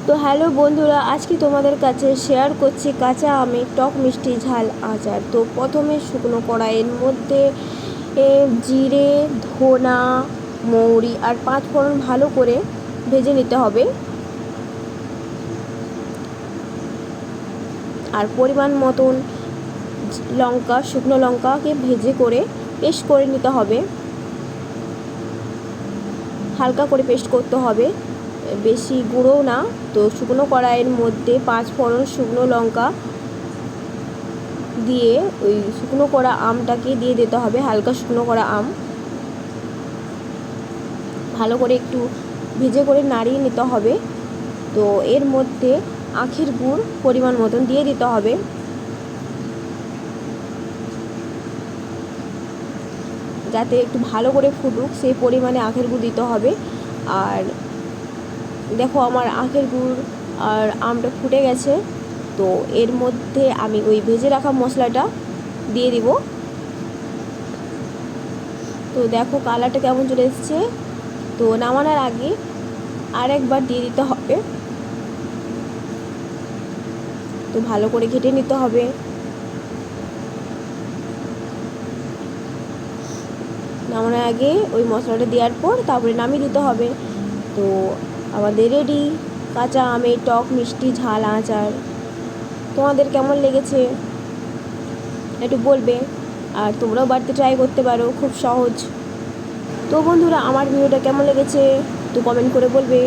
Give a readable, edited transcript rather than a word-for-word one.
তো হ্যালো বন্ধুরা, আজকে তোমাদের কাছে শেয়ার করছি কাঁচা আমের টক মিষ্টি ঝাল আচার। তো প্রথমে শুকনো কড়াইয়ের মধ্যে জিরে, ধনা, মৌরি আর পাঁচ ফোড়ন ভালো করে ভেজে নিতে হবে। আর পরিমাণ মতন লঙ্কা, শুকনো লঙ্কাকে ভেজে করে পেস্ট করে নিতে হবে। হালকা করে পেস্ট করতে হবে, বেশি গুঁড়োও না। তো শুকনো কড়াইয়ের মধ্যে পাঁচ ফোড়ন, শুকনো লঙ্কা দিয়ে ওই শুকনো করা আমটাকে দিয়ে দিতে হবে। হালকা শুকনো করা আম ভালো করে একটু ভেজে করে নাড়িয়ে নিতে হবে। তো এর মধ্যে আখের গুড় পরিমাণ মতন দিয়ে দিতে হবে। যাতে একটু ভালো করে ফুটুক সেই পরিমাণে আখের গুড় দিতে হবে। আর দেখো আমার আখের গুড় আর আমটা ফুটে গেছে। তো এর মধ্যে আমি ওই ভেজে রাখা মশলাটা দিয়ে দিব। তো দেখো কালারটা কেমন চলে এসেছে। তো নামানোর আগে আর একবার দিয়ে দিতে হবে। তো ভালো করে ঘেটে নিতে হবে। নামানোর আগে ওই মশলাটা দেওয়ার পর তারপরে নামিয়ে দিতে হবে। তো আমাদের রেডি কাঁচা আমের টক মিষ্টি ঝাল আচার। তোমাদের কেমন লেগেছে একটু বলবে, আর তোমরাও বাড়িতে ট্রাই করতে পারো, খুব সহজ। তো বন্ধুরা, আমার ভিডিওটা কেমন লেগেছে একটু কমেন্ট করে বলবে।